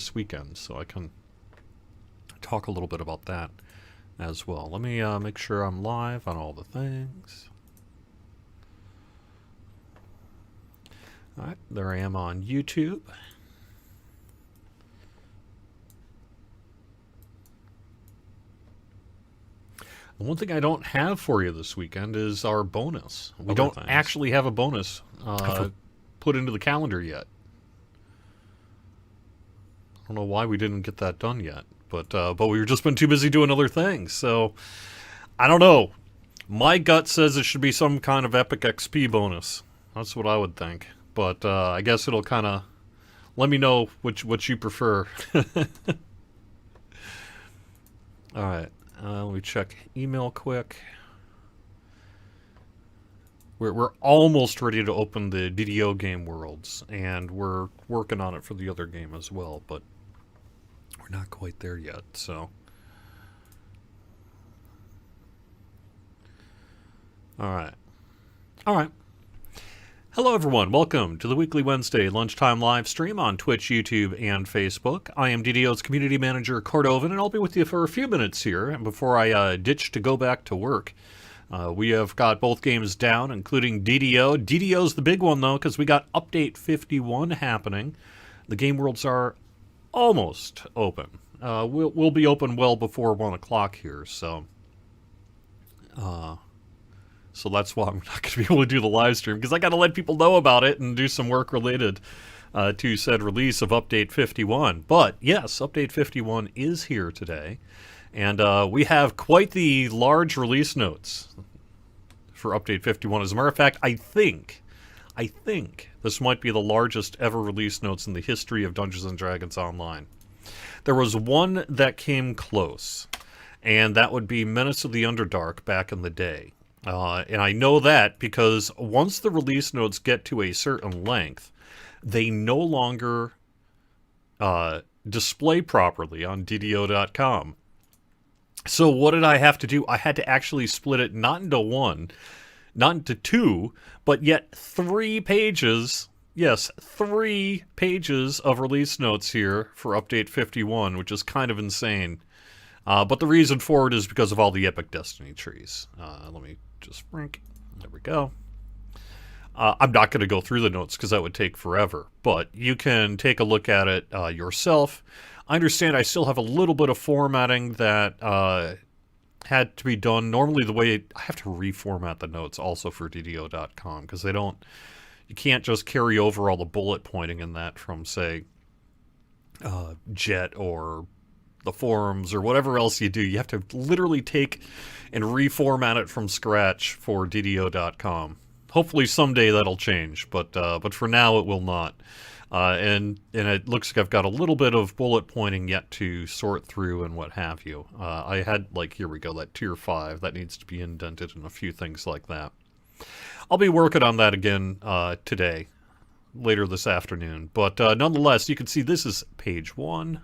this weekend, so I can talk a little bit about that as well. Let me make sure I'm live on all the things. Alright, there I am on YouTube. The one thing I don't have for you this weekend is our bonus. We don't actually have a bonus put into the calendar yet. I don't know why we didn't get that done yet, but we've just been too busy doing other things. So I don't know. My gut says it should be some kind of epic XP bonus. That's what I would think. But I guess it'll kind of let me know what you prefer. All right. Let me check email quick. We're almost ready to open the DDO game worlds, and we're working on it for the other game as well, but we're not quite there yet, so. Alright. Alright. Hello everyone, welcome to the weekly Wednesday Lunchtime live stream on Twitch, YouTube, and Facebook. I am DDO's Community Manager, Cordovan, and I'll be with you for a few minutes here before I ditch to go back to work. We have got both games down, including DDO. DDO's the big one, though, because we got Update 51 happening. The game worlds are almost open. We'll be open well before 1 o'clock here, so... So that's why I'm not going to be able to do the live stream, because I got to let people know about it and do some work related to said release of Update 51. But yes, Update 51 is here today, and we have quite the large release notes for Update 51. As a matter of fact, I think this might be the largest ever release notes in the history of Dungeons & Dragons Online. There was one that came close, and that would be Menace of the Underdark back in the day. And I know that because once the release notes get to a certain length, they no longer display properly on DDO.com. So what did I have to do? I had to actually split it not into one, not into two, but yet 3 pages. Yes, 3 pages of release notes here for Update 51, which is kind of insane. But the reason for it is because of all the Epic Destiny trees. Let me just rank. There we go. I'm not going to go through the notes because that would take forever, but you can take a look at it yourself. I understand I still have a little bit of formatting that had to be done. Normally the way I have to reformat the notes also for DDO.com because you can't just carry over all the bullet pointing in that from, say, Jet or the forums or whatever else you do. You have to literally take and reformat it from scratch for DDO.com. Hopefully someday that'll change, but for now it will not. And it looks like I've got a little bit of bullet pointing yet to sort through and what have you. I had, here we go, that tier 5. That needs to be indented and a few things like that. I'll be working on that again today, later this afternoon. But nonetheless, you can see this is page 1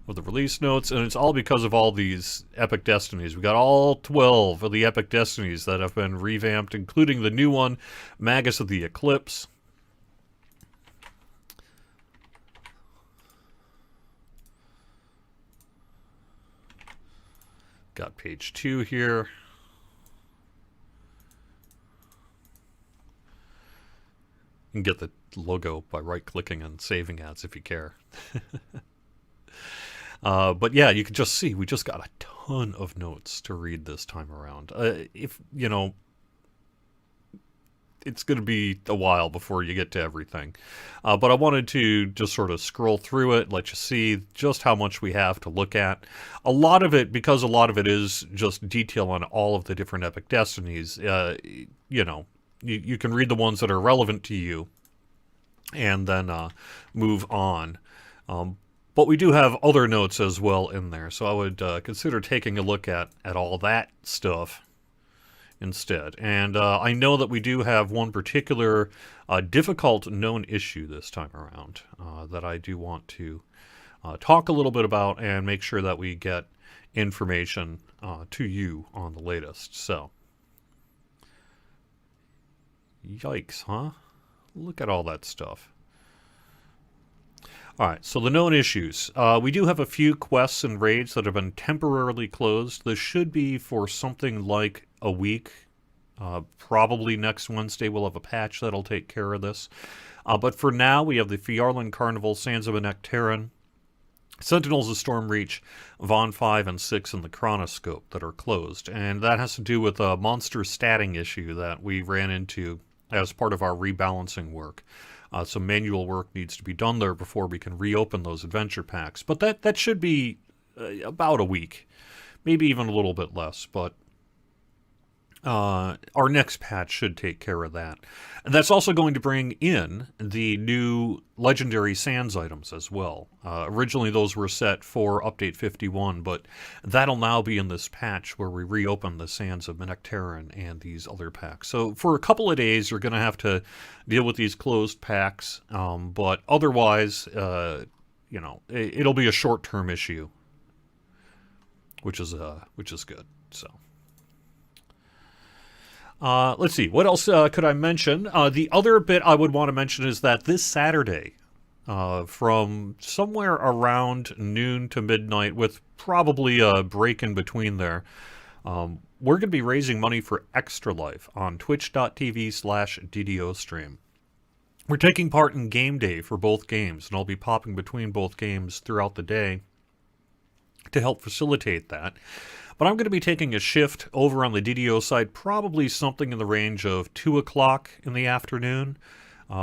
of the release notes, and it's all because of all these Epic Destinies. We got all 12 of the Epic Destinies that have been revamped, including the new one, Magus of the Eclipse. Got page 2 here. You can get the logo by right-clicking and saving as if you care. But yeah, you can just see, we just got a ton of notes to read this time around. If, you know, it's going to be a while before you get to everything. But I wanted to just sort of scroll through it, let you see just how much we have to look at. A lot of it, because a lot of it is just detail on all of the different Epic Destinies, you know, you can read the ones that are relevant to you and then move on. But we do have other notes as well in there, so I would consider taking a look at all that stuff instead. And I know that we do have one particular difficult known issue this time around that I do want to talk a little bit about and make sure that we get information to you on the latest. So, yikes, huh? Look at all that stuff. All right, so the known issues. We do have a few quests and raids that have been temporarily closed. This should be for something like a week. Probably next Wednesday we'll have a patch that'll take care of this. But for now, we have the Fjarland Carnival, Sands of Nectaran, Sentinels of Stormreach, Von 5 and 6, and the Chronoscope that are closed. And that has to do with a monster statting issue that we ran into as part of our rebalancing work. Some manual work needs to be done there before we can reopen those adventure packs. But that should be about a week, maybe even a little bit less. But our next patch should take care of that. And that's also going to bring in the new Legendary Sands items as well. Originally those were set for Update 51, but that'll now be in this patch where we reopen the Sands of Nectaran and these other packs. So for a couple of days you're going to have to deal with these closed packs, but otherwise, it'll be a short-term issue, which is good. So. Let's see, what else could I mention? The other bit I would want to mention is that this Saturday, from somewhere around noon to midnight, with probably a break in between there, we're going to be raising money for Extra Life on twitch.tv/DDOstream. We're taking part in game day for both games, and I'll be popping between both games throughout the day to help facilitate that. But I'm going to be taking a shift over on the DDO side, probably something in the range of 2 o'clock in the afternoon,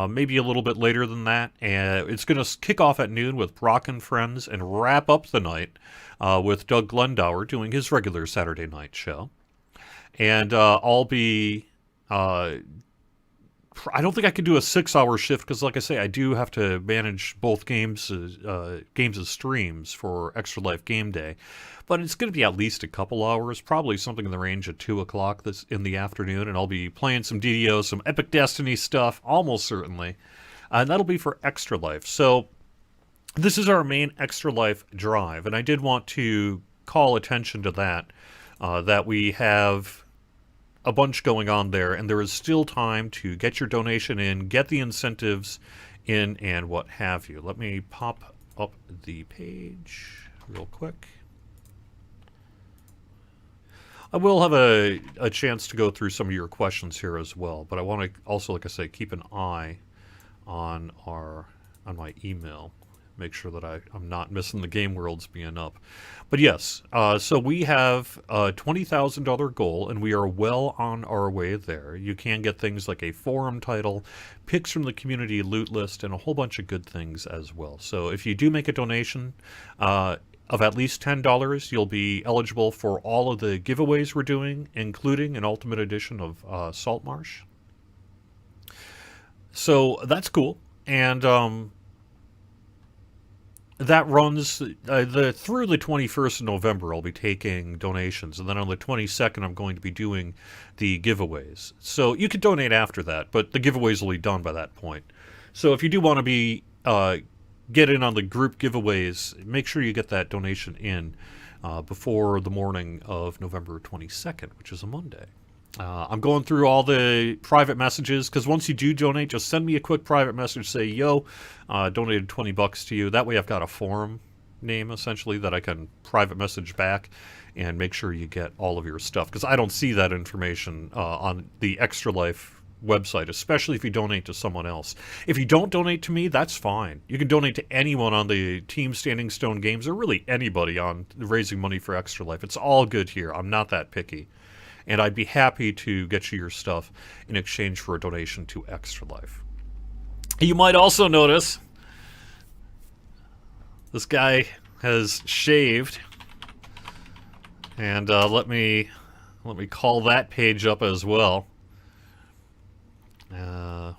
maybe a little bit later than that. And it's going to kick off at noon with Brock and Friends and wrap up the night with Doug Glendower doing his regular Saturday night show. And I'll be... I don't think I can do a 6-hour shift because, like I say, I do have to manage both games as streams for Extra Life Game Day. But it's going to be at least a couple hours, probably something in the range of 2 o'clock in the afternoon, and I'll be playing some DDO, some Epic Destiny stuff, almost certainly. And that'll be for Extra Life. So this is our main Extra Life drive, and I did want to call attention to that we have a bunch going on there, and there is still time to get your donation in, get the incentives in, and what have you. Let me pop up the page real quick. I will have a chance to go through some of your questions here as well, but I want to also, like I say, keep an eye on my email. Make sure that I'm not missing the game worlds being up. But yes, so we have a $20,000 goal, and we are well on our way there. You can get things like a forum title, picks from the community loot list, and a whole bunch of good things as well. So if you do make a donation of at least $10, you'll be eligible for all of the giveaways we're doing, including an Ultimate Edition of Saltmarsh. So that's cool. And that runs through the 21st of November. I'll be taking donations, and then on the 22nd I'm going to be doing the giveaways. So you could donate after that, but the giveaways will be done by that point. So if you do want to be get in on the group giveaways, make sure you get that donation in before the morning of November 22nd, which is a Monday. I'm going through all the private messages, because once you do donate, just send me a quick private message, say, yo, donated $20 to you. That way I've got a forum name, essentially, that I can private message back and make sure you get all of your stuff, because I don't see that information on the Extra Life website, especially if you donate to someone else. If you don't donate to me, that's fine. You can donate to anyone on the Team Standing Stone Games, or really anybody on raising money for Extra Life. It's all good here. I'm not that picky. And I'd be happy to get you your stuff in exchange for a donation to Extra Life. You might also notice this guy has shaved. And let me call that page up as well.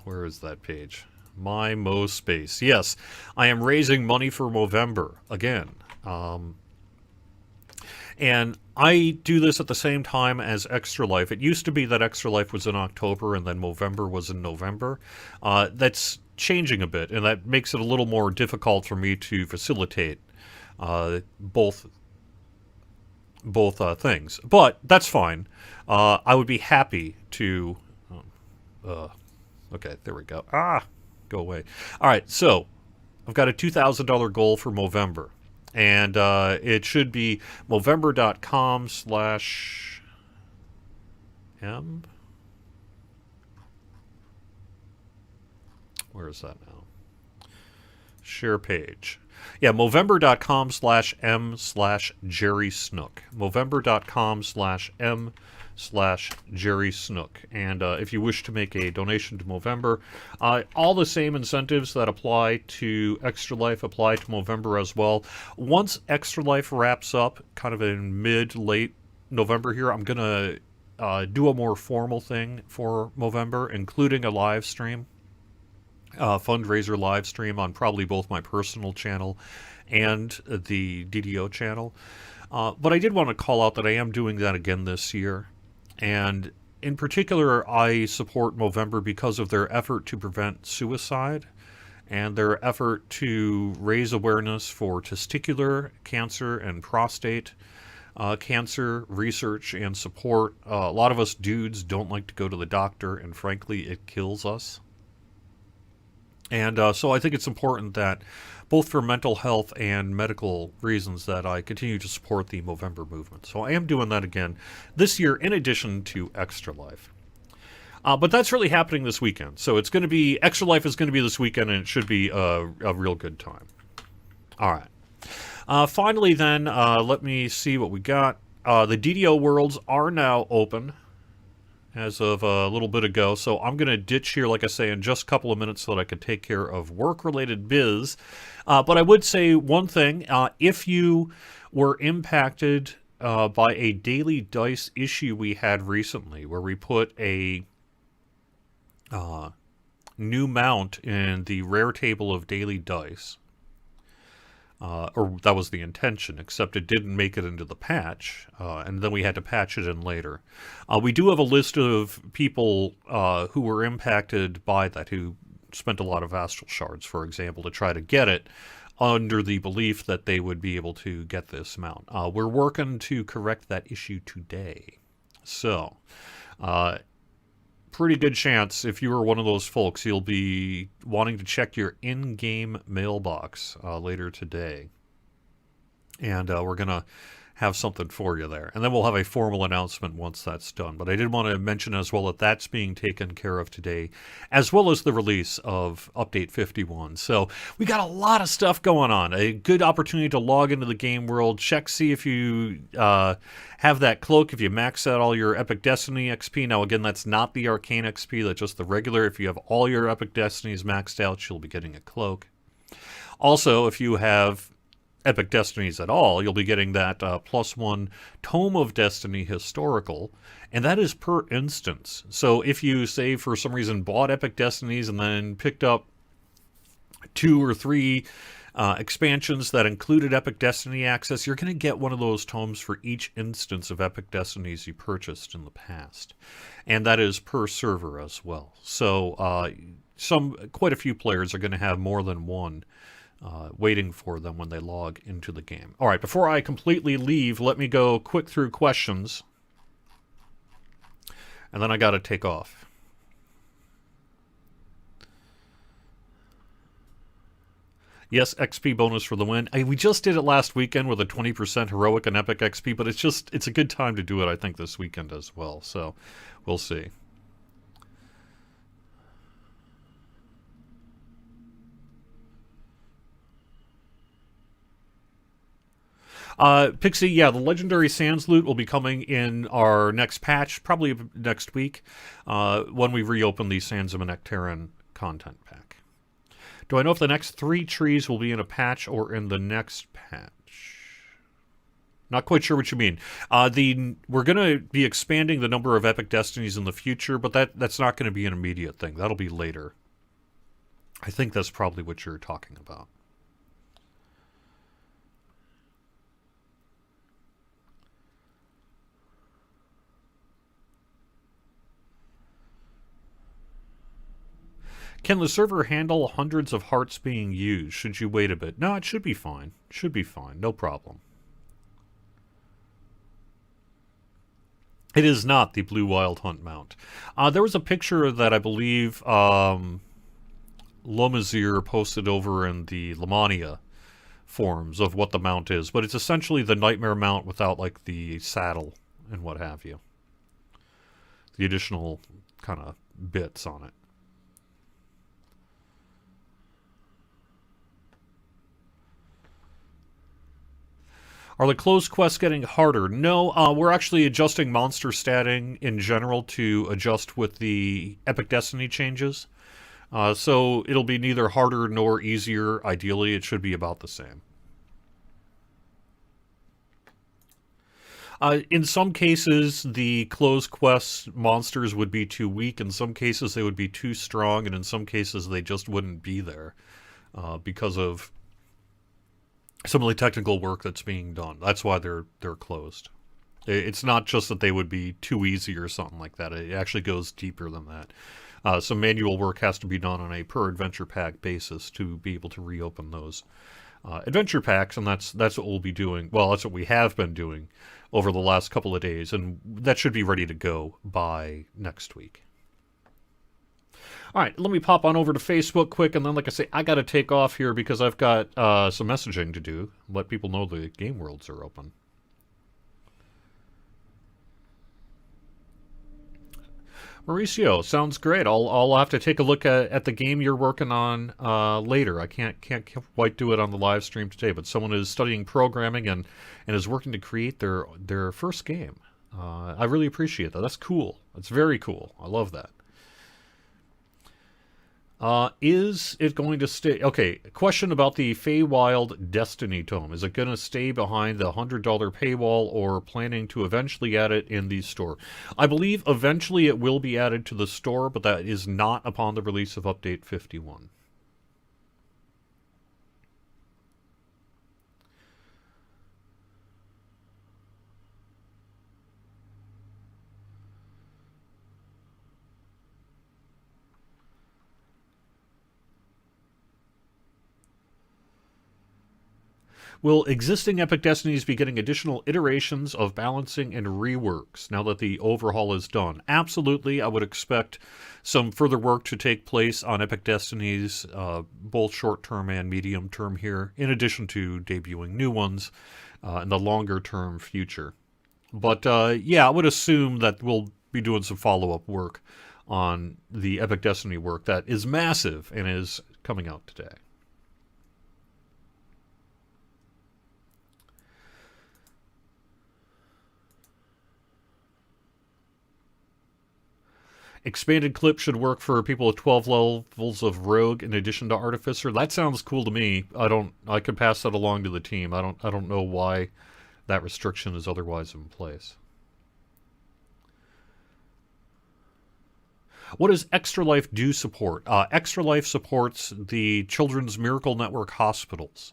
Where is that page? My Mo Space. Yes, I am raising money for Movember again. And I do this at the same time as Extra Life. It used to be that Extra Life was in October and then Movember was in November. That's changing a bit, and that makes it a little more difficult for me to facilitate both things. But that's fine. I would be happy to... okay, there we go. Go away. All right, so I've got a $2,000 goal for Movember. And it should be Movember.com/M. Where is that now? Share page. Yeah, Movember.com/M/Jerry Snook. Movember.com/M/Jerry Snook. And if you wish to make a donation to Movember, all the same incentives that apply to Extra Life apply to Movember as well. Once Extra Life wraps up, kind of in mid-late November here, I'm going to do a more formal thing for Movember, including a live stream. Fundraiser live stream on probably both my personal channel and the DDO channel. But I did want to call out that I am doing that again this year. And in particular, I support Movember because of their effort to prevent suicide and their effort to raise awareness for testicular cancer and prostate cancer research and support. A lot of us dudes don't like to go to the doctor, and frankly, it kills us. And so I think it's important that, both for mental health and medical reasons, that I continue to support the Movember movement. So I am doing that again this year, in addition to Extra Life. But that's really happening this weekend. So it's going to be, Extra Life is going to be this weekend, and it should be a real good time. All right. Finally then, let me see what we got. The DDO worlds are now open as of a little bit ago, so I'm going to ditch here, like I say, in just a couple of minutes so that I can take care of work-related biz. But I would say one thing. If you were impacted by a daily dice issue we had recently, where we put a new mount in the rare table of daily dice, or that was the intention, except it didn't make it into the patch, and then we had to patch it in later. We do have a list of people who were impacted by that, who spent a lot of Astral Shards, for example, to try to get it, under the belief that they would be able to get this mount. We're working to correct that issue today. So, pretty good chance, if you were one of those folks, you'll be wanting to check your in-game mailbox later today. And we're going to have something for you there. And then we'll have a formal announcement once that's done. But I did want to mention as well that that's being taken care of today, as well as the release of Update 51. So we got a lot of stuff going on. A good opportunity to log into the game world, check, see if you have that cloak, if you max out all your Epic Destiny XP. Now, again, that's not the Arcane XP, that's just the regular. If you have all your Epic Destinies maxed out, you'll be getting a cloak. Also, if you have Epic Destinies at all, you'll be getting that +1 Tome of Destiny Historical, and that is per instance. So if you, say, for some reason bought Epic Destinies and then picked up 2 or 3 expansions that included Epic Destiny access, you're going to get one of those tomes for each instance of Epic Destinies you purchased in the past. And that is per server as well. So quite a few players are going to have more than one waiting for them when they log into the game. All right, before I completely leave, let me go quick through questions. And then I got to take off. Yes, XP bonus for the win. We just did it last weekend with a 20% heroic and epic XP, but it's a good time to do it, I think, this weekend as well. So we'll see. Pixie, yeah, the Legendary Sands loot will be coming in our next patch, probably next week, when we reopen the Sands of Nectaran content pack. Do I know if the next 3 trees will be in a patch or in the next patch? Not quite sure what you mean. We're going to be expanding the number of Epic Destinies in the future, but that's not going to be an immediate thing. That'll be later. I think that's probably what you're talking about. Can the server handle hundreds of hearts being used? Should you wait a bit? No, it should be fine. Should be fine. No problem. It is not the Blue Wild Hunt mount. There was a picture that I believe Lomazir posted over in the Lamania forums of what the mount is, but it's essentially the Nightmare mount without like the saddle and what have you. The additional kind of bits on it. Are the closed quests getting harder? No, we're actually adjusting monster statting in general to adjust with the Epic Destiny changes. So it'll be neither harder nor easier. Ideally, it should be about the same. In some cases, the closed quest monsters would be too weak. In some cases, they would be too strong. And in some cases, they just wouldn't be there because of some of the technical work that's being done. That's why they're closed. It's not just that they would be too easy or something like that. It actually goes deeper than that. Some manual work has to be done on a per adventure pack basis to be able to reopen those adventure packs, and that's what we'll be doing. Well, that's what we have been doing over the last couple of days, and that should be ready to go by next week. All right, let me pop on over to Facebook quick, and then, like I say, I got to take off here because I've got some messaging to do. Let people know the game worlds are open. Mauricio, sounds great. I'll have to take a look at the game you're working on later. I can't quite do it on the live stream today, but someone is studying programming and is working to create their first game. I really appreciate that. That's cool. That's very cool. I love that. Is it going to stay? Okay, question about the Feywild Destiny Tome. Is it going to stay behind the $100 paywall or planning to eventually add it in the store? I believe eventually it will be added to the store, but that is not upon the release of Update 51. Will existing Epic Destinies be getting additional iterations of balancing and reworks now that the overhaul is done? Absolutely. I would expect some further work to take place on Epic Destinies, both short-term and medium-term here, in addition to debuting new ones in the longer-term future. But yeah, I would assume that we'll be doing some follow-up work on the Epic Destiny work that is massive and is coming out today. Expanded clip should work for people with 12 levels of rogue in addition to artificer. That sounds cool to me. I could pass that along to the team. I don't know why that restriction is otherwise in place. What does Extra Life do support? Extra Life supports the Children's Miracle Network hospitals.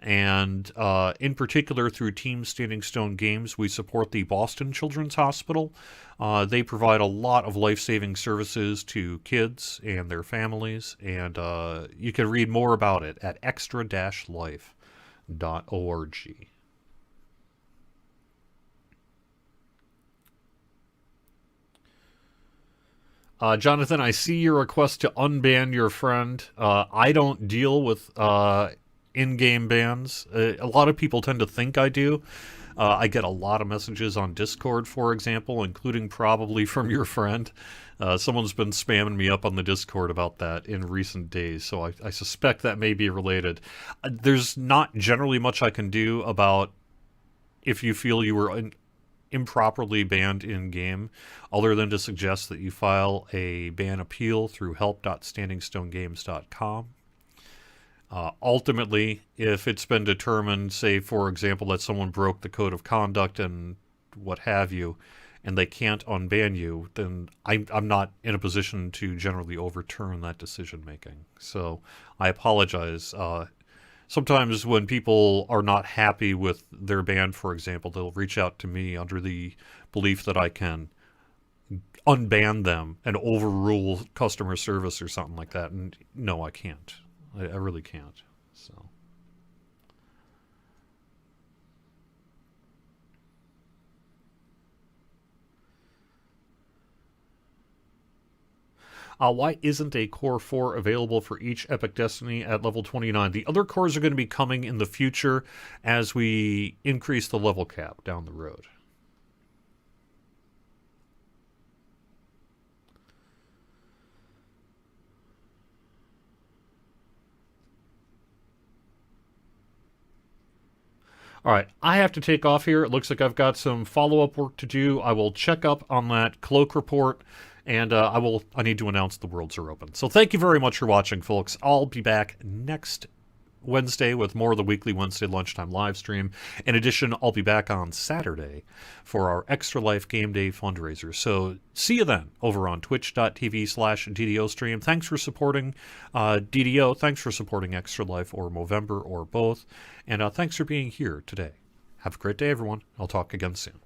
And in particular, through Team Standing Stone Games, we support the Boston Children's Hospital. They provide a lot of life-saving services to kids and their families, and you can read more about it at extra-life.org. Jonathan, I see your request to unban your friend. I don't deal with in-game bans. A lot of people tend to think I do. I get a lot of messages on Discord, for example, including probably from your friend. Someone's been spamming me up on the Discord about that in recent days, so I suspect that may be related. There's not generally much I can do about if you feel you were improperly banned in-game, other than to suggest that you file a ban appeal through help.standingstonegames.com. Ultimately, if it's been determined, say, for example, that someone broke the code of conduct and what have you, and they can't unban you, then I'm not in a position to generally overturn that decision-making. So I apologize. Sometimes when people are not happy with their ban, for example, they'll reach out to me under the belief that I can unban them and overrule customer service or something like that. And no, I can't. I really can't. So, Why isn't a Core 4 available for each Epic Destiny at level 29? The other cores are going to be coming in the future as we increase the level cap down the road. All right, I have to take off here. It looks like I've got some follow-up work to do. I will check up on that cloak report, and I need to announce the worlds are open. So thank you very much for watching, folks. I'll be back next Wednesday with more of the weekly Wednesday lunchtime live stream. In addition, I'll be back on Saturday for our Extra Life Game Day fundraiser. So see you then over on twitch.tv/DDO stream. Thanks for supporting DDO. Thanks for supporting Extra Life or Movember or both. And thanks for being here today. Have a great day, everyone. I'll talk again soon.